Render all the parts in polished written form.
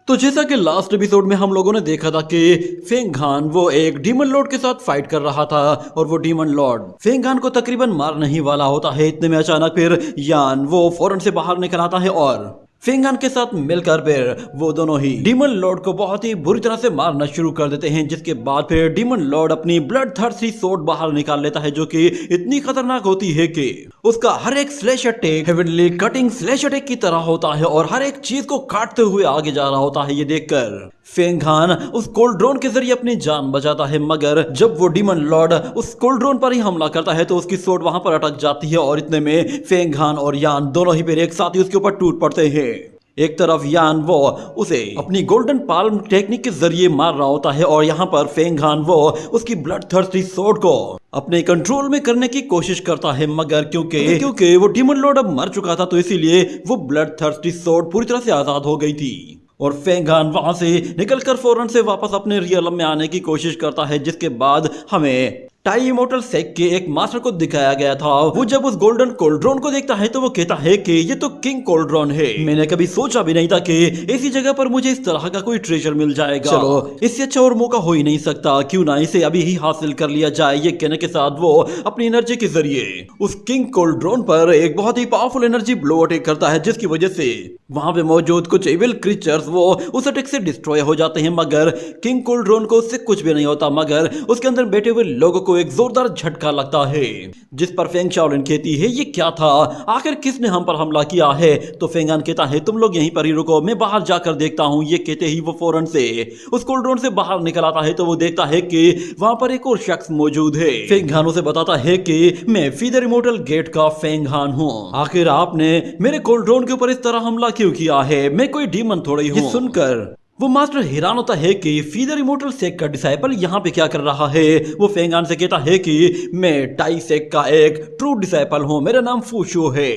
तो जैसा कि लास्ट एपिसोड में हम लोगों ने देखा था कि फेंगहान वो एक डीमन लॉर्ड के साथ फाइट कर रहा था और वो डीमन लॉर्ड फेंगहान को तकरीबन मारने ही वाला होता है। इतने में अचानक फिर यान वो फौरन से बाहर निकल आता है और फेंगहान के साथ मिलकर फिर वो दोनों ही डीमन लॉर्ड को बहुत ही बुरी तरह से मारना शुरू कर देते हैं, जिसके बाद फिर डीमन लॉर्ड अपनी ब्लड थर्स्टी सोर्ड बाहर निकाल लेता है जो कि इतनी खतरनाक होती है कि उसका हर एक slash attack heavenly cutting slash attack की तरह होता है और हर एक चीज को काटते हुए आगे जा रहा होता है। ये देखकर फेंगहान उस कोल्ड्रोन के जरिए अपनी जान बचाता है, मगर जब वो डीमन लॉर्ड उस कोल्ड्रोन पर ही हमला करता है तो उसकी सोर्ड वहां पर अटक जाती है और इतने में फेंगहान और यान दोनों ही फिर एक साथ ही उसके ऊपर टूट पड़ते हैं। एक तरफ यान वो उसे अपनी गोल्डन पाल्म टेक्निक के जरिए मार रहा होता है और यहाँ पर फेंगहान वो उसकी ब्लड थर्स्टी सोर्ड को अपने कंट्रोल में करने की कोशिश करता है, मगर क्योंकि वो डीमन लॉर्ड अब मर चुका था तो इसीलिए वो ब्लड थर्स्टी सोर्ड पूरी तरह से आजाद हो गई थी और फेंगहान वहां से निकलकर फौरन से वापस अपने रियलम में आने की कोशिश करता है। जिसके बाद हमें टाई इमोर्टल सेक के एक मास्टर को दिखाया गया था। वो जब उस गोल्डन कोल्ड्रोन को देखता है तो वो कहता है कि ये तो किंग कोल्ड्रोन है। मैंने कभी सोचा भी नहीं था कि ऐसी जगह पर मुझे इस तरह का कोई ट्रेजर मिल जाएगा। चलो इससे अच्छा और मौका हो ही नहीं सकता, क्यों ना इसे अभी ही हासिल कर लिया जाए। ये कहने के साथ वो अपनी एनर्जी के जरिए उस किंग कोल्ड्रोन पर एक बहुत ही पावरफुल एनर्जी ब्लो अटैक करता है, जिसकी वजह से वहां पे मौजूद कुछ एविल क्रीचर्स वो उस अटैक से डिस्ट्रॉय हो जाते हैं, मगर किंग कोल्ड्रोन को उससे कुछ भी नहीं होता। मगर उसके अंदर बैठे हुए लोगों को एक जोरदार झटका लगता है, जिस पर फेंग शाओलिन कहती है ये क्या था, आखिर किसने हम पर हमला किया है। तो फेंगहान कहता है तुम लोग यहीं पर ही रुको, मैं बाहर जाकर देखता हूँ। ये कहते ही वो फौरन से उस कोल्ड्रोन से बाहर निकल आता है तो वो देखता है कि वहां पर एक और शख्स मौजूद है। फेंगहान उसे बताता है कि मैं फीदर इमोर्टल गेट का फेंगहान हूँ, आखिर आपने मेरे कोल्ड्रोन के ऊपर इस तरह हमला क्यों किया है, मैं कोई डीमन थोड़ी हूँ। सुनकर वो मास्टर हैरान होता है कि फीदर इमोर्टल सेक का डिसाइपल यहाँ पे क्या कर रहा है। वो फेंगहान से कहता है कि मैं टाई सेक का एक ट्रू डिसाइपल हूँ, मेरा नाम फूशो है।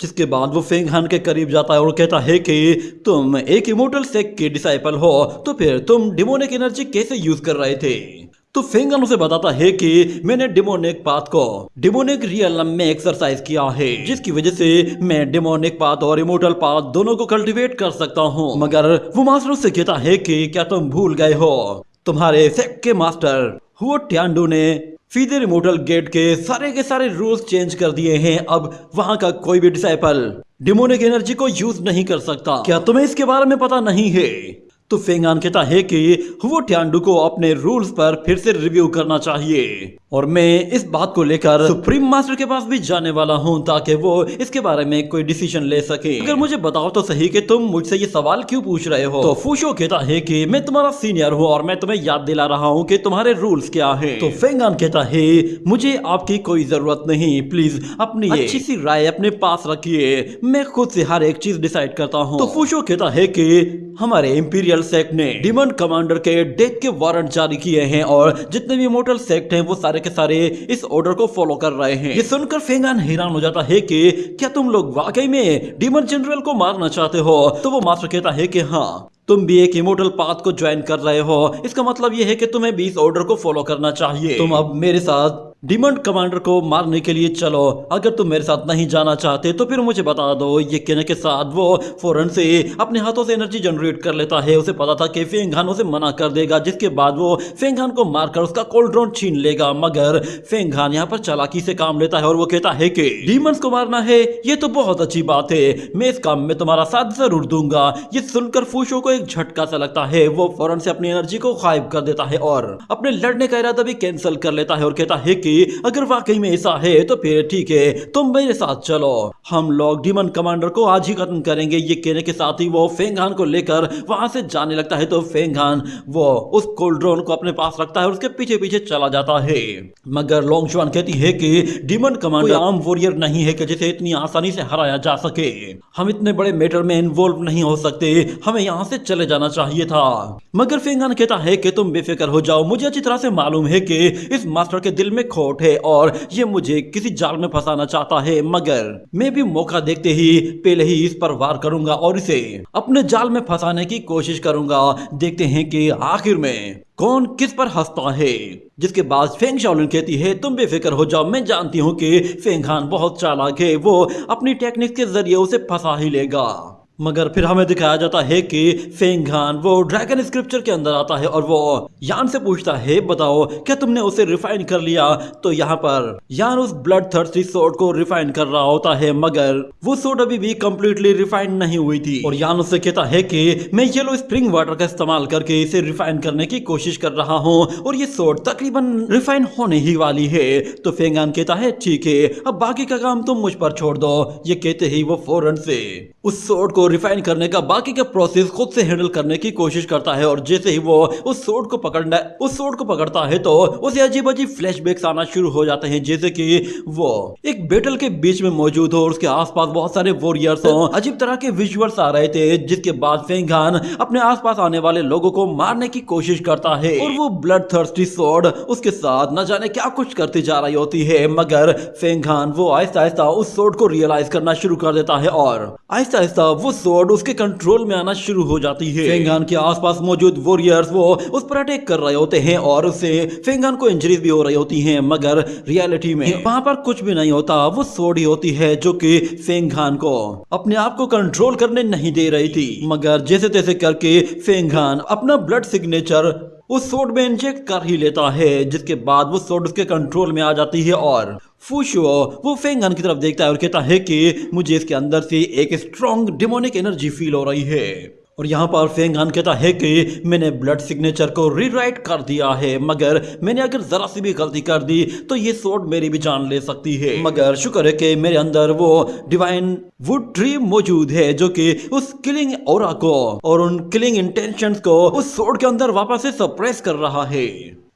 जिसके बाद वो फेंगहान के करीब जाता है और कहता है कि तुम एक इमोर्टल सेक के डिसाइपल हो तो फिर तुम डिमोनिक एनर्जी कैसे यूज कर रहे थे। तो फेंगहान उसे बताता है कि मैंने डिमोनिक पाथ को डिमोनिक रियलम में एक्सरसाइज किया है, जिसकी वजह से मैं डिमोनिक पाथ और इमोर्टल पाथ दोनों को कल्टीवेट कर सकता हूँ। मगर वो मास्टर उससे कहता है कि क्या तुम भूल गए हो, तुम्हारे सेक के मास्टर हुओ ट्यांडू ने फीदर इमोर्टल गेट के सारे रूल्स चेंज कर दिए हैं। अब वहां का कोई भी डिसाइपल डिमोनिक एनर्जी को यूज नहीं कर सकता। क्या तुम्हें इसके बारे में पता नहीं है। तो फेंगहान कहता है कि वो ट्यांडू को अपने रूल्स पर फिर से रिव्यू करना चाहिए और मैं इस बात को लेकर सुप्रीम मास्टर के पास भी जाने वाला हूं ताकि वो इसके बारे में कोई डिसीजन ले सके। अगर मुझे बताओ तो सही कि तुम मुझसे ये सवाल क्यों पूछ रहे हो। तो फूशो कहता है कि मैं तुम्हारा सीनियर हूं और मैं तुम्हें याद दिला रहा हूं कि तुम्हारे रूल्स क्या हैं। तो फेंगहान कहता है मुझे आपकी कोई जरूरत नहीं, प्लीज अपनी अच्छी सी राय अपने पास रखिए, मैं खुद से हर एक चीज डिसाइड करता हूँ। तो फूशो कहता है कि हमारे इंपीरियल सेक्ट ने डीमन कमांडर के डेथ के वारंट जारी किए हैं और जितने भी इमोर्टल सेक्ट हैं वो सारे के सारे इस ऑर्डर को फॉलो कर रहे हैं। ये सुनकर फेंगहान हैरान हो जाता है कि क्या तुम लोग वाकई में डीमन जनरल को मारना चाहते हो। तो वो मास्टर कहता है कि हाँ, तुम भी एक इमोर्टल पाथ को ज्वाइन कर रहे हो, इसका मतलब यह है कि तुम्हें भी इस ऑर्डर को फॉलो करना चाहिए। तुम अब मेरे साथ डीमन कमांडर को मारने के लिए चलो, अगर तुम मेरे साथ नहीं जाना चाहते तो फिर मुझे बता दो। ये कहने के साथ वो फौरन से अपने हाथों से एनर्जी जनरेट कर लेता है। उसे पता था कि फेंगहान उसे मना कर देगा, जिसके बाद वो फेंगहान को मारकर उसका कोल्ड्रोन छीन लेगा। मगर फेंगहान यहाँ पर चालाकी से काम लेता है और वो कहता है कि डीमंस को मारना है, ये तो बहुत अच्छी बात है, मैं इस काम में तुम्हारा साथ जरूर दूंगा। ये सुनकर फूशो को एक झटका सा लगता है, वो फौरन से अपनी एनर्जी को गायब कर देता है और अपने लड़ने का इरादा भी कैंसिल कर लेता है और कहता है कि अगर वाकई में ऐसा है तो फिर ठीक है, तुम मेरे साथ चलो, हम लोग डीमन कमांडर को आज ही खत्म करेंगे। ये कहने के साथ ही वो फेंगहान को लेकर वहां से जाने लगता है। तो फेंगहान वो उस कोल्ड्रोन को अपने पास रखता है और उसके पीछे पीछे चला जाता है। मगर लोंगशुआन कहती है कि डीमन कमांडर आम वॉरियर नहीं है कि जिसे इतनी आसानी से हराया जा सके, हम इतने बड़े मैटर में इन्वॉल्व नहीं हो सकते, हमें यहाँ से चले जाना चाहिए था। मगर फेंगहान कहता है कि तुम बेफिक्र हो जाओ, मुझे अच्छी तरह से मालूम है कि इस मास्टर के दिल में खोट है और ये मुझे किसी जाल में फंसाना चाहता है, मगर मैं भी मौका देखते ही पहले ही इस पर वार करूंगा और इसे अपने जाल में फंसाने की कोशिश करूंगा। देखते हैं कि आखिर में कौन किस पर हंसता है। जिसके बाद फेंग शाओलिन कहती है तुम बेफिक्र हो जाओ, मैं जानती हूँ कि फेंगहान बहुत चालाक है, वो अपनी टेक्निक के जरिए उसे फंसा ही लेगा। मगर फिर हमें दिखाया जाता है कि फेंगान वो ड्रैगन स्क्रिप्चर के अंदर आता है और वो यान से पूछता है, बताओ क्या तुमने उसे रिफाइन कर लिया? तो यहाँ पर यान उस ब्लड थर्स्टी सोर्ड को रिफाइन कर रहा होता है, मगर वो सोर्ड अभी भी कंप्लीटली रिफाइन नहीं हुई थी। और यान उससे कहता है कि मैं येलो स्प्रिंग वाटर का इस्तेमाल करके इसे रिफाइन करने की कोशिश कर रहा हूँ और ये सोर्ड तकरीबन रिफाइन होने ही वाली है। तो फेंगान कहता है, ठीक है, अब बाकी का काम तुम मुझ पर छोड़ दो। ये कहते ही वो फौरन से उस सोर्ड को रिफाइन करने का बाकी का प्रोसेस खुद से हैंडल करने की कोशिश करता है। और जैसे ही वो उस सोर्ड को पकड़ता है तो उसे अजीब अजीब फ्लैशबैक्स आना शुरू हो जाते हैं, जैसे कि वो एक बैटल के बीच में मौजूद हो और उसके आसपास बहुत सारे वॉरियर्स हो। अजीब तरह के विजुअल्स आ रहे थे, जिसके बाद फेंगान अपने आसपास आने वाले लोगों को मारने की कोशिश करता है और वो ब्लड थर्स्टी सोर्ड उसके साथ न जाने क्या कुछ करती जा रही होती है। मगर फेंगान वो आहिस्ता आहिस्ता उस सोर्ड को रियलाइज करना शुरू कर देता है और आहिस्ता आहिस्ता वो सोर्ड उसके कंट्रोल में आना शुरू हो जाती है। फेंगान के आसपास मौजूद वॉरियर्स वो उस पर अटैक कर रहे होते हैं और उससे फेंगान को इंजरीज भी हो रही होती हैं, मगर रियलिटी में वहां पर कुछ भी नहीं होता। वो सोर्ड ही होती है जो कि फेंगान को अपने आप को कंट्रोल करने नहीं दे रही थी। मगर जैसे तैसे करके फेंगान अपना ब्लड सिग्नेचर उस सोर्ड में इंजेक्ट कर ही लेता है, जिसके बाद वो सोर्ड उसके कंट्रोल में आ जाती है और फूशो वो फेंगान की तरफ देखता है और कहता है कि मुझे इसके अंदर से एक स्ट्रॉन्ग डिमोनिक एनर्जी फील हो रही है। और यहाँ पर फेंगान कहता है कि मैंने ब्लड सिग्नेचर को रीराइट कर दिया है, मगर मैंने अगर जरा सी भी गलती कर दी तो ये सोर्ड मेरी भी जान ले सकती है। मगर शुक्र है कि मेरे अंदर वो डिवाइन वुड ट्री मौजूद है जो कि उस किलिंग ऑरा को और उन किलिंग इंटेंशंस को उस सोर्ड के अंदर वापस से सप्रेस कर रहा है।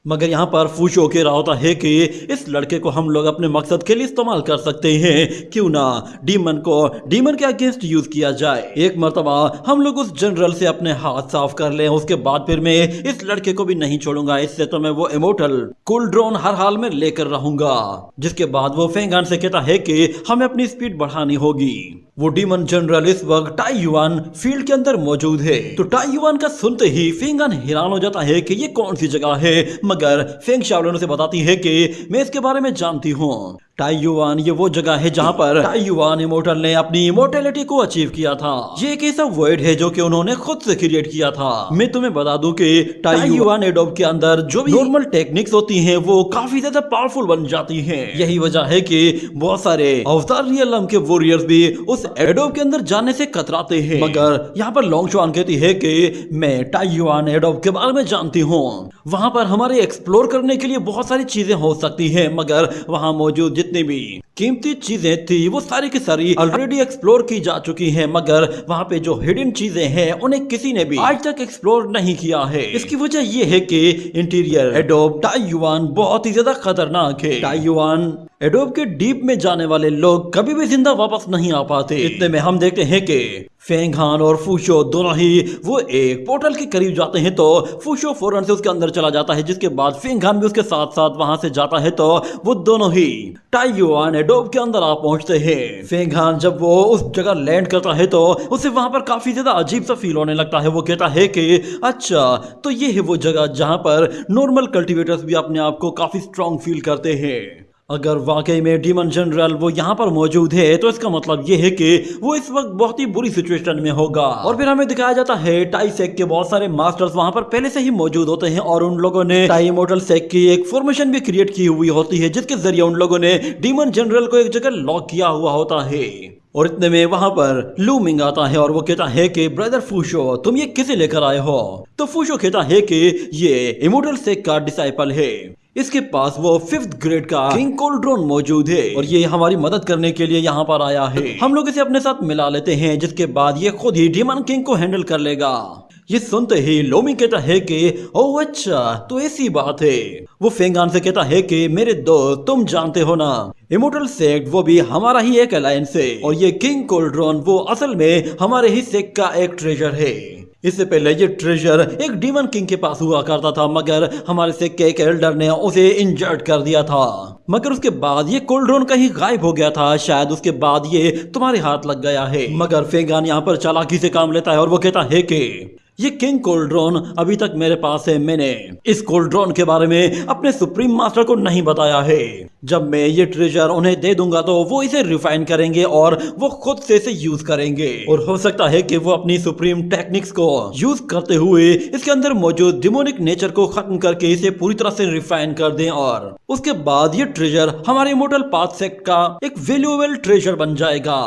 मगर यहाँ पर फूशो कह रहा होता है कि इस लड़के को हम लोग अपने मकसद के लिए इस्तेमाल कर सकते हैं, क्यों ना डीमन के अगेंस्ट यूज किया जाए। एक मर्तबा हम लोग उस जनरल से अपने हाथ साफ कर लें, उसके बाद फिर मैं इस लड़के को भी नहीं छोड़ूंगा। इससे तो मैं वो इमोर्टल कुलड्रोन हर हाल में लेकर रहूंगा। जिसके बाद वो फेंगान से कहता है कि हमें अपनी स्पीड बढ़ानी होगी। वो डीमन जनरल इस वक्त टाई युआन फील्ड के अंदर मौजूद है। तो टाई युआन का सुनते ही फेंगान हैरान हो जाता है कि ये कौन सी जगह है, मगर फेंग शाओलिन उसे बताती है कि मैं इसके बारे में जानती हूँ। टाई युआन ये वो जगह है जहाँ पर टाई युआन इमोर्टल ने अपनी इमोर्टैलिटी को अचीव किया था। ये एक ऐसा वर्ड है जो कि उन्होंने खुद से क्रिएट किया था। मैं तुम्हें बता दूं कि टाई युआन एडोब के अंदर जो भी नॉर्मल टेक्निक्स होती हैं वो काफी ज्यादा पावरफुल बन जाती हैं। यही वजह है कि बहुत सारे अवतार रियलम के वॉरियर्स भी उस एडोब के अंदर जाने से कतराते हैं। मगर यहाँ पर लोंगशुआन कहती है कि मैं टाई युआन एडोब के बारे में जानती हूँ। वहाँ पर हमारे एक्सप्लोर करने के लिए बहुत सारी चीजें हो सकती है, मगर वहाँ मौजूद जितनी भी कीमती चीजें थी वो सारी की सारी ऑलरेडी एक्सप्लोर की जा चुकी हैं। मगर वहाँ पे जो हिडन चीजें हैं उन्हें किसी ने भी आज तक एक्सप्लोर नहीं किया है। इसकी वजह ये है कि इंटीरियर एडोब टाई युआन बहुत ही ज्यादा खतरनाक है। टाई युआन एडोब के डीप में जाने वाले लोग कभी भी जिंदा वापस नहीं आ पाते। इतने में हम देखते हैं कि फेंगान और फूशो दोनों ही वो एक पोर्टल के करीब जाते हैं, तो फूशो फौरन से उसके अंदर चला जाता है। जिसके बाद फेंगान भी उसके साथ साथ वहां से जाता है, तो वो दोनों ही टाई युआन एडोब के अंदर आ पहुंचते हैं। फेंगान जब वो उस जगह लैंड करता है तो उसे वहां पर काफी ज्यादा अजीब सा फील होने लगता है। वो कहता है कि अच्छा, तो ये है वो जगह जहां पर नॉर्मल कल्टिवेटर्स भी अपने आप को काफी स्ट्रॉन्ग फील करते हैं। अगर वाकई में डीमन जनरल वो यहाँ पर मौजूद है तो इसका मतलब ये है कि वो इस वक्त बहुत ही बुरी सिचुएशन में होगा। और फिर हमें दिखाया जाता है टाई सेक के बहुत सारे मास्टर्स वहाँ पर पहले से ही मौजूद होते हैं और उन लोगों ने टाई इमोर्टल सेक की एक फॉर्मेशन भी क्रिएट की हुई होती है, जिसके जरिए उन लोगों ने डीमन जनरल को एक जगह लॉक किया हुआ होता है। और इतने में वहां पर लूमिंग आता है और वो कहता है कि ब्रदर फूशो, तुम ये किसे लेकर आए हो? तो फूशो कहता है कि ये इमोर्टल सेक का डिसाइपल है, इसके पास वो 5th ग्रेड का किंग कोल्ड्रोन मौजूद है और ये हमारी मदद करने के लिए यहाँ पर आया है। हम लोग इसे अपने साथ मिला लेते हैं, जिसके बाद ये खुद ही डीमन किंग को हैंडल कर लेगा। ये सुनते ही लोमी कहता है कि ओह अच्छा, तो ऐसी बात है। वो फेंगान से कहता है कि मेरे दोस्त, तुम जानते हो ना, इमोर्टल सेक्ट वो भी हमारा ही एक अलायंस है और ये किंग कोल्ड्रोन वो असल में हमारे ही सेक्ट का एक ट्रेजर है। इससे पहले ये ट्रेजर एक डीमन किंग के पास हुआ करता था, मगर हमारे से एक एल्डर ने उसे इंजर्ड कर दिया था। मगर उसके बाद ये कोल्ड्रोन कहीं गायब हो गया था, शायद उसके बाद ये तुम्हारे हाथ लग गया है। मगर फेंगान यहाँ पर चालाकी से काम लेता है और वो कहता है कि ये किंग कोल्ड्रॉन अभी तक मेरे पास है। मैंने इस कोल्ड्रॉन के बारे में अपने सुप्रीम मास्टर को नहीं बताया है। जब मैं ये ट्रेजर उन्हें दे दूंगा तो वो इसे रिफाइन करेंगे और वो खुद से इसे यूज करेंगे, और हो सकता है कि वो अपनी सुप्रीम टेक्निक्स को यूज करते हुए इसके अंदर मौजूद डिमोनिक नेचर को खत्म करके इसे पूरी तरह से रिफाइन कर दें, और उसके बाद ये ट्रेजर हमारे इमोर्टल पाथ सेक्ट का एक वैल्यूएबल ट्रेजर बन जाएगा।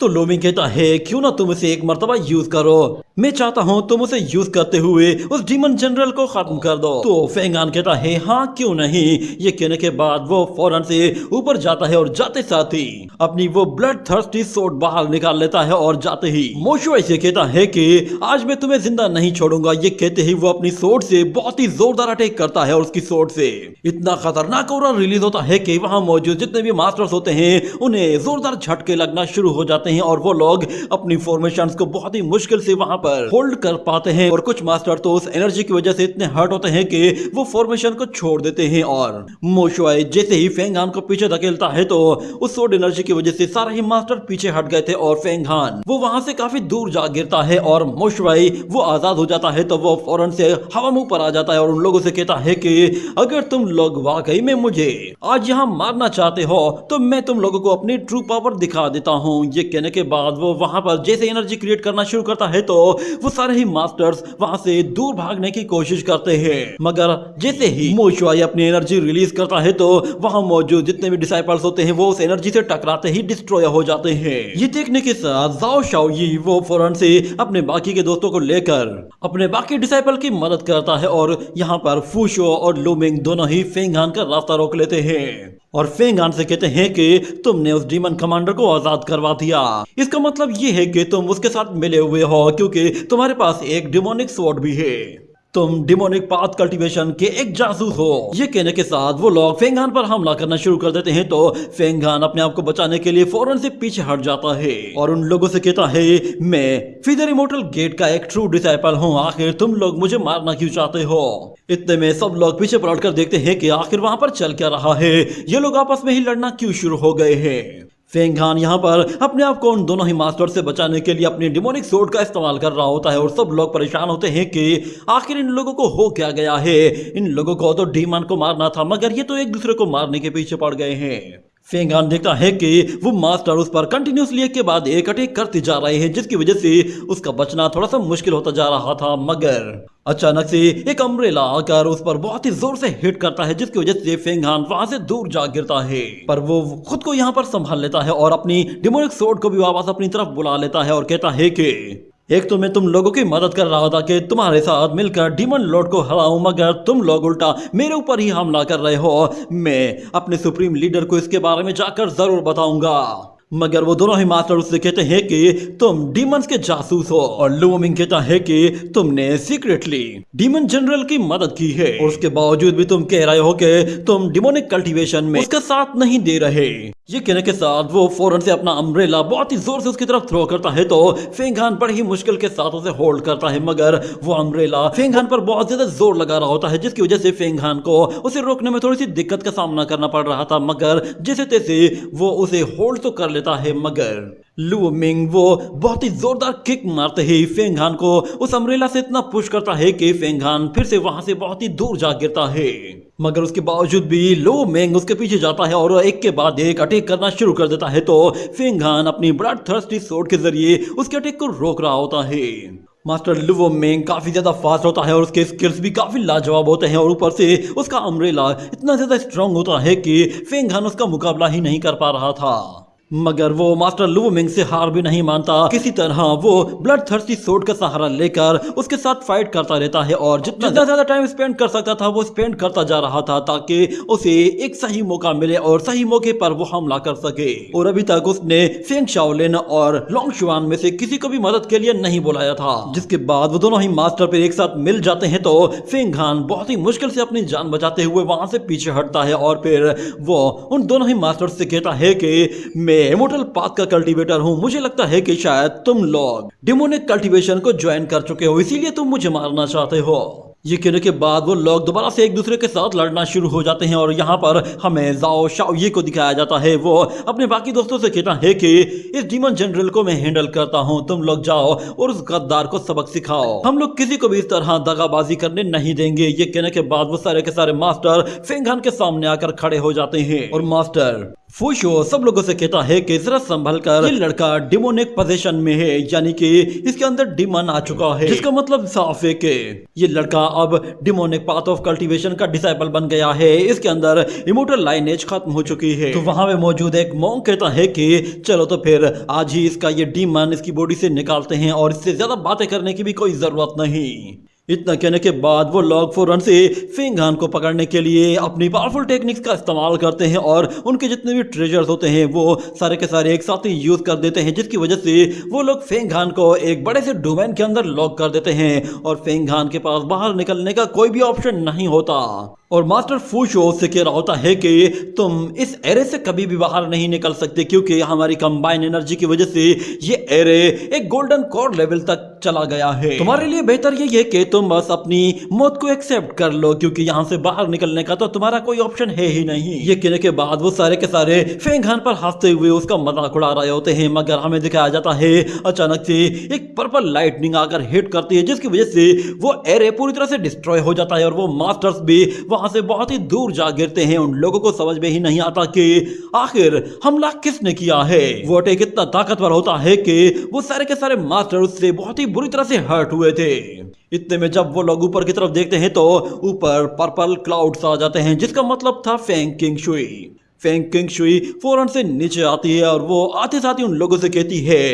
तो लोमी कहता है क्यों ना तुम इसे एक मर्तबा यूज करो, मैं चाहता हूँ तुम उसे यूज करते हुए उस डीमन जनरल को खत्म कर दो। तो फेंगान कहता है हाँ क्यों नहीं। ये कहने के बाद वो फौरन से ऊपर जाता है और जाते साथ ही अपनी वो ब्लड थर्स्टी सोर्ड बाहर निकाल लेता है, और जाते ही मोशुआ इसे कहता है कि आज मैं तुम्हें जिंदा नहीं छोड़ूंगा। ये कहते ही वो अपनी सोर्ड से बहुत ही जोरदार अटैक करता है, और उसकी सोर्ड से इतना खतरनाक ऑरा रिलीज होता है कि वहां मौजूद जितने भी मास्टर्स होते हैं उन्हें जोरदार झटके लगना शुरू हो जाते हैं, और वो लोग अपनी फॉर्मेशंस को बहुत ही मुश्किल से वहां पर होल्ड कर पाते हैं। और कुछ मास्टर तो उस एनर्जी की वजह से इतने हर्ट होते हैं कि वो फॉर्मेशन को छोड़ देते हैं। और मोशुआई जैसे ही फेंगान को पीछे धकेलता है तो उस सोर्ड एनर्जी की वजह से सारे ही मास्टर पीछे हट गए थे, और फेंगान वो वहां से काफी दूर जा गिरता है, और मोशुआई वो आजाद हो जाता है। तो वो फौरन से हवा मुंह पर आ जाता है और उन लोगों से कहता है कि अगर तुम लोग वाकई में मुझे आज यहाँ मारना चाहते हो तो मैं तुम लोगों को अपनी ट्रू पावर दिखा देता हूँ। ये कहने के बाद वो वहां पर जैसे एनर्जी क्रिएट करना शुरू करता है तो वो सारे ही मास्टर्स वहां से दूर भागने की कोशिश करते हैं, मगर जैसे ही मोशुआई अपनी एनर्जी रिलीज करता है तो वहां मौजूद जितने भी डिसाइपल्स होते हैं वो उस एनर्जी से टकराते ही डिस्ट्रॉय हो जाते हैं। ये देखने के साथ जाओ शाओयी वो फौरन से अपने बाकी के दोस्तों को लेकर अपने बाकी डिसाइपल की मदद करता है, और यहाँ पर फूशो और लूमिंग दोनों ही फेंगान का रास्ता रोक लेते हैं और फेंगान से कहते हैं कि तुमने उस डीमन कमांडर को आजाद करवा दिया। इसका मतलब ये है कि तुम उसके साथ मिले हुए हो क्योंकि तुम्हारे पास एक डिमोनिक स्वॉर्ड भी है। तुम डिमोनिक पाथ कल्टीवेशन के एक जासूस हो। ये कहने के साथ वो लोग फेंगान पर हमला करना शुरू कर देते हैं, तो फेंगान अपने आप को बचाने के लिए फौरन से पीछे हट जाता है और उन लोगों से कहता है मैं फीदर इमोर्टल गेट का एक ट्रू डिसाइपल हूँ, आखिर तुम लोग मुझे मारना क्यों चाहते हो। इतने में सब लोग पीछे पलट कर देखते हैं कि आखिर वहां पर चल क्या रहा है, ये लोग आपस में ही लड़ना क्यों शुरू हो गए हैं। फेंगान यहाँ पर अपने आप को उन दोनों ही मास्टर से बचाने के लिए अपनी डिमोनिक सोर्ड का इस्तेमाल कर रहा होता है, और सब लोग परेशान होते हैं कि आखिर इन लोगों को हो क्या गया है। इन लोगों को तो डीमन को मारना था, मगर ये तो एक दूसरे को मारने के पीछे पड़ गए हैं। फेंगान देखता है कि वो मास्टर उस पर कंटिन्यूसली एक के बाद एक अटैक करते जा रहे हैं, जिसकी वजह से उसका बचना थोड़ा सा मुश्किल होता जा रहा था। मगर अचानक से एक अम्ब्रेला आकर उस पर बहुत ही जोर से हिट करता है, जिसकी वजह से फेंगान वहां से दूर जा गिरता है, पर वो खुद को यहाँ पर संभाल लेता है और अपनी डिमोनिक सोर्ड को भी वापस अपनी तरफ बुला लेता है और कहता है कि एक तो मैं तुम लोगों की मदद कर रहा था कि तुम्हारे साथ मिलकर डीमन लॉर्ड को हराऊं, मगर तुम लोग उल्टा मेरे ऊपर ही हमला कर रहे हो। मैं अपने सुप्रीम लीडर को इसके बारे में जाकर जरूर बताऊंगा। मगर वो दोनों ही मास्टर उससे कहते हैं कि तुम डीमंस के जासूस हो, और लूमिंग कहता है कि तुमने सीक्रेटली डीमन जनरल की मदद की है और उसके बावजूद भी तुम कह रहे हो कि तुम डिमोनिक कल्टीवेशन में उसका साथ नहीं दे रहे। ये कहने के साथ वो फौरन से अपना अम्ब्रेला बहुत ही जोर से उसकी तरफ थ्रो करता है, तो फेंगान बड़ी ही मुश्किल के साथ उसे होल्ड करता है, मगर वो अम्ब्रेला फेंगान पर बहुत ज्यादा जोर लगा रहा होता है, जिसकी वजह से फेंगान को उसे रोकने में थोड़ी सी दिक्कत का सामना करना पड़ रहा था। मगर जैसे तैसे वो उसे होल्ड तो कर लेता है, मगर लूमिंग वो बहुत ही जोरदार किक मारते ही फेंगान को उस अम्ब्रेला से इतना पुश करता है कि फेंगान फिर से वहां से बहुत ही दूर जा गिरता है। मगर उसके बावजूद भी लूमिंग उसके पीछे जाता है और एक के बाद एक अटैक करना शुरू कर देता है, तो फेंगान अपनी ब्लड थर्स्टी सोर्ड के जरिए उसके अटैक को रोक रहा होता है। मास्टर लूमिंग काफी ज्यादा फास्ट होता है और उसके स्किल्स भी काफी लाजवाब होते हैं, और ऊपर से उसका अम्ब्रेला इतना ज्यादा स्ट्रांग होता है कि फेंगान उसका मुकाबला ही नहीं कर पा रहा था। मगर वो मास्टर लूमिंग से हार भी नहीं मानता। किसी तरह वो ब्लड थर्स्टी सोर्ड का सहारा लेकर उसके साथ फाइट करता रहता है, और जितना ज्यादा टाइम स्पेंड कर सकता था वो स्पेंड करता जा रहा था, ताकि उसे एक सही मौका मिले और सही मौके पर वो हमला कर सके। और अभी तक उसने फेंग शाओलिन और लोंग शुआन में से किसी को भी मदद के लिए नहीं बुलाया था। जिसके बाद वो दोनों ही मास्टर पर एक साथ मिल जाते हैं, तो फेंगान बहुत ही मुश्किल से अपनी जान बचाते हुए वहां से पीछे हटता है, और फिर वो उन दोनों ही मास्टर से कहता है कि मैं इमोर्टल पाथ का कल्टीवेटर हूं, मुझे लगता है कि शायद तुम लोग डिमोनिक कल्टीवेशन को ज्वाइन कर चुके हो, इसीलिए तुम मुझे मारना चाहते हो। ये कहने के बाद वो लोग दोबारा से एक दूसरे के साथ लड़ना शुरू हो जाते हैं और यहाँ पर हमें जाओ शाओये को दिखाया जाता है। वो अपने बाकी दोस्तों से कहता है कि इस डीमन जनरल को मैं हैंडल करता हूँ, तुम लोग जाओ और उस गद्दार को सबक सिखाओ, हम लोग किसी को भी इस तरह दगाबाजी करने नहीं देंगे। ये कहने के बाद वो सारे के सारे मास्टर फेंगान के सामने आकर खड़े हो जाते हैं और मास्टर फूशो सब लोगों से कहता है कि जरा संभल कर, ये लड़का डिमोनिक पोजीशन में है, यानी कि इसके अंदर डिमन आ चुका है, जिसका मतलब साफ है कि ये लड़का अब डिमोनिक पाथ ऑफ कल्टीवेशन का डिसाइपल बन गया है, इसके अंदर इमोर्टल लाइनेज खत्म हो चुकी है। तो वहां पे मौजूद एक मॉन्क कहता है कि चलो तो फिर आज ही इसका ये डिमन इसकी बॉडी से निकालते हैं और इससे ज्यादा बातें करने की भी कोई जरूरत नहीं। इतना कहने के बाद वो लोग फौरन से फेंगान को पकड़ने के लिए अपनी पावरफुल टेक्निक्स का इस्तेमाल करते हैं और उनके जितने भी ट्रेजर्स होते हैं वो सारे के सारे एक साथ ही यूज कर देते हैं, जिसकी वजह से वो लोग फेंगान को एक बड़े से डोमेन के अंदर लॉक कर देते हैं और फेंगान के पास बाहर निकलने का कोई भी ऑप्शन नहीं होता। और मास्टर फूशो से कह रहा होता है कि तुम इस एरे से कभी भी बाहर नहीं निकल सकते, क्योंकि हमारी कंबाइन एनर्जी की वजह से ये एरे एक गोल्डन कोर लेवल तक चला गया है। तुम्हारे लिए बेहतर ये है कि तुम बस अपनी मौत को एक्सेप्ट कर लो, क्योंकि यहाँ से बाहर निकलने का तो तुम्हारा कोई ऑप्शन है ही नहीं। ये कहने के बाद वो सारे के सारे फेंगान पर हंसते हुए उसका मजाक उड़ा रहे होते हैं, मगर हमें दिखाया जाता है अचानक से एक पर्पल लाइटनिंग आकर हिट करती है, जिसकी वजह से वो एरे पूरी तरह से डिस्ट्रॉय हो जाता है और वो मास्टर्स भी वहां से बहुत ही दूर जा गिरते हैं। उन लोगों को समझ में ही नहीं आता कि आखिर हमला किसने किया है। वो अटैक इतना ताकतवर होता है कि वो सारे के सारे मास्टर उससे बहुत ही बुरी तरह से हर्ट हुए थे। इतने में जब वो लोग ऊपर की तरफ देखते हैं तो ऊपर पर्पल क्लाउड्स आ जाते हैं, जिसका मतलब था Feng king Shuey. Feng king Shuey फौरन से नीचे आती है और वो आते साथ ही उन लोगों से कहती है,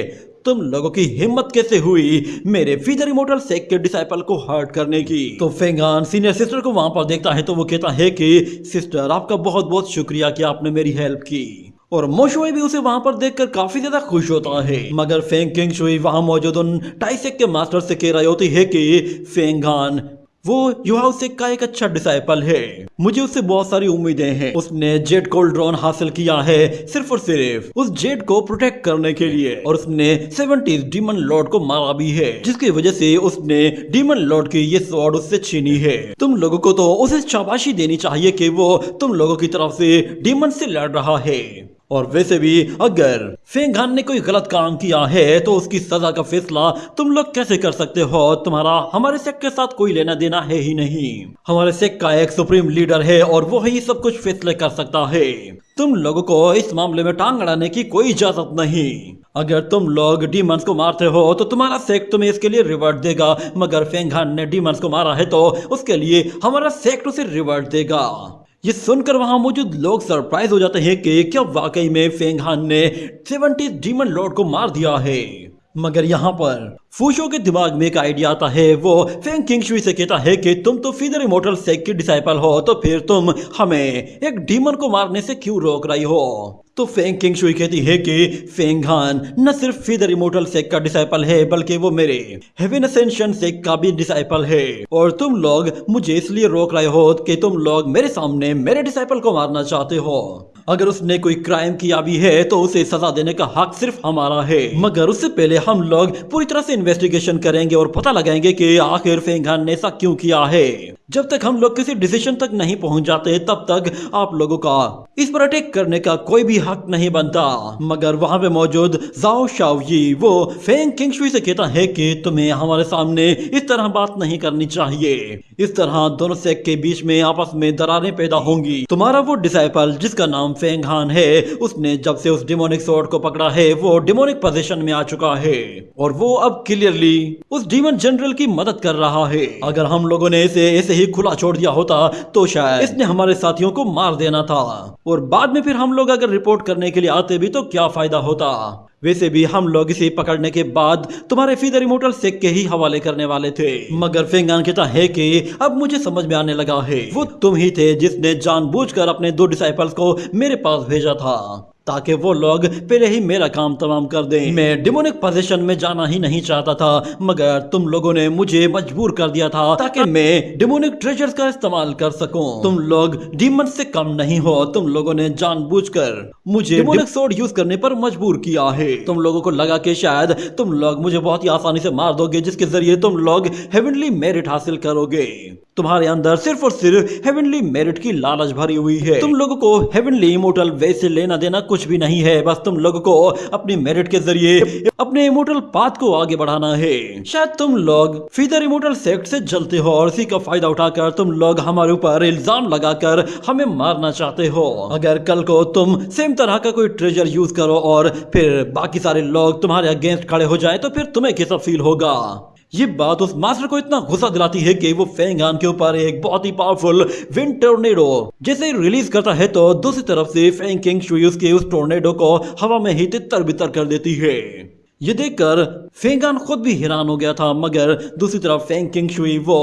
तुम लोगों की हिम्मत कैसे हुई मेरे फीदर इमोर्टल सेक के डिसाइपल को हर्ट करने की। तो फेंगान सीनियर सिस्टर को वहां पर देखता है तो वो कहता है कि सिस्टर आपका बहुत बहुत शुक्रिया कि आपने मेरी हेल्प की। और मोशुई भी उसे वहां पर देखकर काफी ज्यादा खुश होता है, मगर फेंग किंग शुई वहां मौजूद उन टाइसेक के मास्टर से कह रही होती है कि फेंगान वो युहाउसेक का एक अच्छा डिसाइपल है, मुझे उससे बहुत सारी उम्मीदें हैं। उसने जेड कोल्ड्रॉन हासिल किया है सिर्फ और सिर्फ उस जेड को प्रोटेक्ट करने के लिए, और उसने 70 डीमन लॉर्ड को मारा भी है, जिसकी वजह से उसने डीमन लॉर्ड की ये स्वॉर्ड उससे छीनी है। तुम लोगों को तो उसे शाबाशी देनी चाहिए कि वो तुम लोगों की तरफ से डीमन से लड़ रहा है। और वैसे भी अगर फेंगान ने कोई गलत काम किया है तो उसकी सजा का फैसला तुम लोग कैसे कर सकते हो, तुम्हारा हमारे सेक्ट के साथ कोई लेना देना है ही नहीं। हमारे सेक्ट का एक सुप्रीम लीडर है और वो ही सब कुछ फैसले कर सकता है। तुम लोगों को इस मामले में टांग अड़ाने की कोई इजाजत नहीं। अगर तुम लोग डीमंस को मारते हो तो तुम्हारा सेक्ट तुम्हें इसके लिए रिवॉर्ड देगा, मगर फेंगान ने डीमंस को मारा है तो उसके लिए हमारा सेक्ट उसे रिवॉर्ड देगा। ये सुनकर वहां मौजूद लोग सरप्राइज हो जाते हैं कि क्या वाकई में फेंगान ने 70 डीमन लॉर्ड को मार दिया है। मगर यहाँ पर फूशो के दिमाग में एक आइडिया आता है। वो फेंग किंग शुई से कहता है कि तुम तो फीदर इमोर्टल सेक की डिसाइपल हो, तो फिर तुम हमें एक डीमन को मारने से क्यों रोक रही हो। तो फेंग किंग शुई कहती है कि फेंगान न सिर्फ फीदर इमोर्टल सेक का डिसाइपल है, बल्कि वो मेरे हेवन असेंशन सेक का भी डिसाइपल है, और तुम लोग मुझे इसलिए रोक रहे हो कि तुम लोग मेरे सामने मेरे डिसाइपल को मारना चाहते हो। अगर उसने कोई क्राइम किया भी है तो उसे सजा देने का हक सिर्फ हमारा है, मगर उससे पहले हम लोग पूरी तरह से इन्वेस्टिगेशन करेंगे और पता लगाएंगे कि आखिर फेंगान ने ऐसा क्यों किया है। जब तक हम लोग किसी डिसीजन तक नहीं पहुंच जाते तब तक आप लोगों का इस पर अटैक करने का कोई भी हक नहीं बनता। मगर वहां पे मौजूद जाओ शाओयी वो फेंग किंग शुई से कहता है कि तुम्हें हमारे सामने इस तरह बात नहीं करनी चाहिए, इस तरह दोनों सेक्ट के बीच में आपस में दरारें पैदा होंगी। तुम्हारा वो डिसाइपल जिसका नाम फेंगान है, उसने जब से उस डिमोनिक स्वॉर्ड को पकड़ा है वो डिमोनिक पोजीशन में आ चुका है, और वो अब क्लियरली उस डीमन जनरल की मदद कर रहा है। अगर हम लोगों ने इसे ऐसे ही खुला छोड़ दिया होता तो शायद इसने हमारे साथियों को मार देना था, और बाद में फिर हम लोग अगर रिपोर्ट करने के लिए आते भी तो क्या फायदा होता। वैसे भी हम लोग इसे पकड़ने के बाद तुम्हारे फीदर इमोर्टल सेक के ही हवाले करने वाले थे। मगर फेंगान कहता है कि अब मुझे समझ में आने लगा है, वो तुम ही थे जिसने जानबूझकर अपने 2 डिसाइपल्स को मेरे पास भेजा था। ताकि वो लोग पहले ही मेरा काम तमाम कर दें। मैं डिमोनिक पोजीशन में जाना ही नहीं चाहता था, मगर तुम लोगों ने मुझे मजबूर कर दिया था ताकि मैं डिमोनिक ट्रेजर्स का इस्तेमाल कर सकूं। तुम लोग डीमन से कम नहीं हो, तुम लोगों ने जानबूझकर मुझे डिमोनिक सोर्ड यूज करने पर मजबूर किया है। तुम लोगों को लगा कि शायद तुम लोग मुझे बहुत ही आसानी से मार दोगे, जिसके जरिए तुम लोग हेवनली मेरिट हासिल करोगे। तुम्हारे अंदर सिर्फ और सिर्फ हेवनली मेरिट की लालच भरी हुई है। तुम लोगों को हेवनली इमोर्टल वे से लेना देना कुछ भी नहीं है, बस तुम लोगों को अपनी मेरिट के जरिए अपने इमोर्टल पाथ को आगे बढ़ाना है। शायद तुम लोग फीदर इमोर्टल सेक्ट से जलते हो और इसी का फायदा उठाकर तुम लोग हमारे ऊपर इल्जाम लगाकर हमें मारना चाहते हो। अगर कल को तुम सेम तरह का कोई ट्रेजर यूज करो और फिर बाकी सारे लोग तुम्हारे अगेंस्ट खड़े हो जाए, तो फिर तुम्हें कैसा फील होगा? ये बात उस मास्टर को इतना गुस्सा दिलाती है कि वो फेंगान के ऊपर एक बहुत ही पावरफुल विंड टोर्नेडो जैसे रिलीज करता है, तो दूसरी तरफ से फेंग किंग शुई उसके उस टोर्नेडो को हवा में ही तितर बितर कर देती है। ये देखकर फेंगान खुद भी हैरान हो गया था, मगर दूसरी तरफ फेंग किंग शुई वो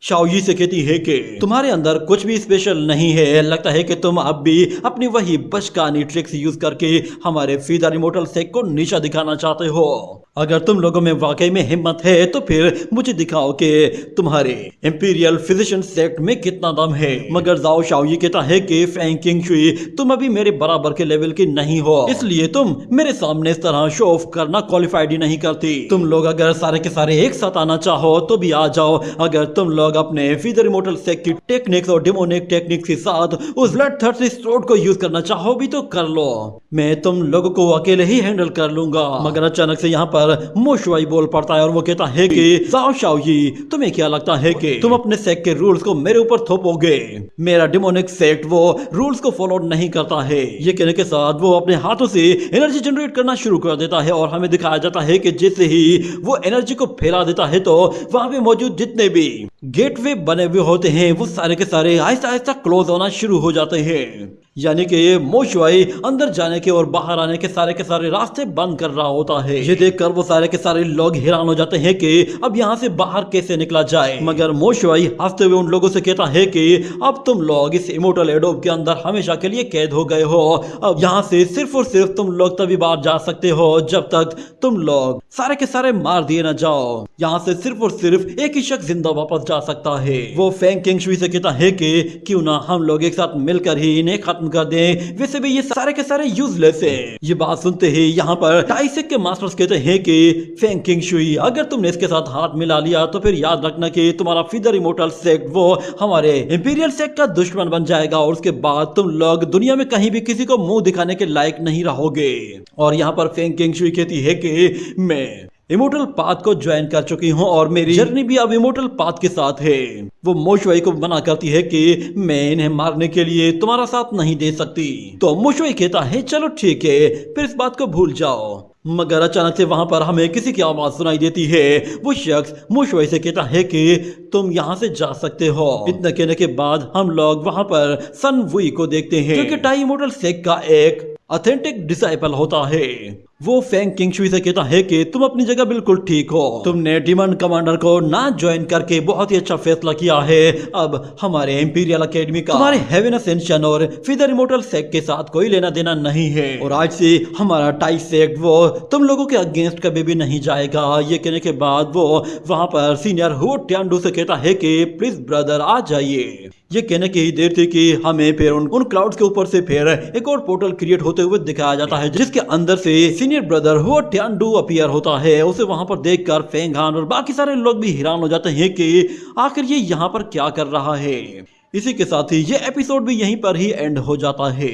शाओयी से कहती है कि तुम्हारे अंदर कुछ भी स्पेशल नहीं है, लगता है कि तुम अब भी अपनी वही बचकानी ट्रिक्स यूज करके हमारे फीदर इमोर्टल सेक्ट को नीचा दिखाना चाहते हो। अगर तुम लोगों में वाकई में हिम्मत है तो फिर मुझे दिखाओ कि तुम्हारे इंपीरियल फिजिशियन सेक्ट में कितना दम है। मगर जाओ शाओयी कहता है कि फेंग किंग शुई तुम अभी मेरे बराबर के लेवल की नहीं हो, इसलिए तुम मेरे सामने इस तरह शो ऑफ करना क्वालिफाइड ही नहीं करती। तुम लोग अगर सारे के सारे एक साथ आना चाहो तो भी आ जाओ। अगर तुम लोग अपने फीदर इमोर्टल सेक्ट की टेक्निक्स और डिमोनिक टेक्निक्स के साथ उस ब्लडथर्स्टी स्वॉर्ड को यूज करना चाहो भी तो कर लो, मैं तुम लोगों को अकेले ही हैंडल कर लूंगा। मगर अचानक से यहाँ पर मो शुआई बोल पड़ता है और वो कहता है कि जाओ शाओयी, तुम्हें क्या लगता है कि तुम अपने सेक्ट के रूल्स को मेरे ऊपर थोपोगे? मेरा डिमोनिक सेक्ट वो रूल्स को फॉलो नहीं करता है। ये कहने के साथ वो अपने हाथों से एनर्जी जनरेट करना शुरू कर देता है और हमें दिखाया जाता है कि जैसे ही वो एनर्जी को फैला देता है तो वहां पे मौजूद जितने भी गेटवे बने हुए होते हैं वो सारे के सारे आहिस्ता आहिस्ता क्लोज होना शुरू हो जाते हैं। यानी कि मो शुआई अंदर जाने के और बाहर आने के सारे रास्ते बंद कर रहा होता है। ये देखकर वो सारे के सारे लोग हैरान हो जाते हैं कि अब यहाँ से बाहर कैसे निकला जाए। मगर मो शुआई हंसते हुए उन लोगों से कहता है कि अब तुम लोग इस इमोर्टल एडोब के अंदर हमेशा के लिए कैद हो गए हो। अब यहाँ से सिर्फ और सिर्फ तुम लोग तभी बाहर जा सकते हो जब तक तुम लोग सारे के सारे मार दिए न जाओ। यहाँ से सिर्फ और सिर्फ एक ही शख्स जिंदा वापस जा सकता है। वो फेंग किंग शुई से कहता है कि क्यों ना हम लोग एक साथ मिलकर ही इन्हें खत्म कर दें, वैसे भी ये सारे के सारे यूजलेस हैं। ये बात सुनते ही यहाँ पर टाइसेक के मास्टर्स कहते हैं कि फेंग किंग शुई अगर तुमने इसके साथ हाथ मिला लिया तो फिर याद रखना कि तुम्हारा फीदर इमोर्टल सेक्ट वो हमारे इंपीरियल सेक्ट का दुश्मन बन जाएगा और उसके बाद तुम लोग दुनिया में कहीं भी किसी को मुंह दिखाने के लायक नहीं रहोगे। और यहाँ पर फेंग किंग शुई कहती है कि मैं इमोर्टल पाथ को ज्वाइन कर चुकी हूँ और मेरी जर्नी भी अब इमोर्टल पाथ के साथ है। वो मो शुआई को मना करती है कि मैं इन्हें मारने के लिए तुम्हारा साथ नहीं दे सकती। तो मो शुआई कहता है चलो ठीक है, फिर इस बात को भूल जाओ। मगर अचानक से वहां पर हमें किसी की आवाज सुनाई देती है। वो शख्स मो शुआई से कहता है कि तुम यहाँ से जा सकते हो। इतना कहने के बाद हम लोग वहां पर सन वुई को देखते हैं जो कि टाई इमोर्टल सेक्ट का एक ऑथेंटिक डिसाइपल होता है। वो फेंग किंग शुई से कहता है कि तुम अपनी जगह बिल्कुल ठीक हो, तुमने डिमन कमांडर को ना ज्वाइन करके बहुत ही अच्छा फैसला किया है। अब हमारे इंपीरियल एकेडमी का तुम्हारे हेवन असेंशन और फीदर इमोर्टल सेक्ट के साथ कोई लेना देना नहीं है और आज से हमारा टाई सेक्ट वो तुम लोगों के अगेंस्ट कभी भी नहीं जाएगा। ये कहने के बाद वो वहां पर सीनियर हो ट्यांडू से कहता है कि प्लीज ब्रदर आ जाइए। ये कहने की ही देर थी कि हमें फिर उन क्लाउड्स के ऊपर से फिर एक और पोर्टल क्रिएट होते हुए दिखाया जाता है जिसके अंदर से सीनियर ब्रदर हो ट्यांडू अपीयर होता है। उसे वहां पर देखकर फेंग हान और बाकी सारे लोग भी हैरान हो जाते हैं कि आखिर ये यहाँ पर क्या कर रहा है। इसी के साथ ही ये एपिसोड भी यहीं पर ही एंड हो जाता है।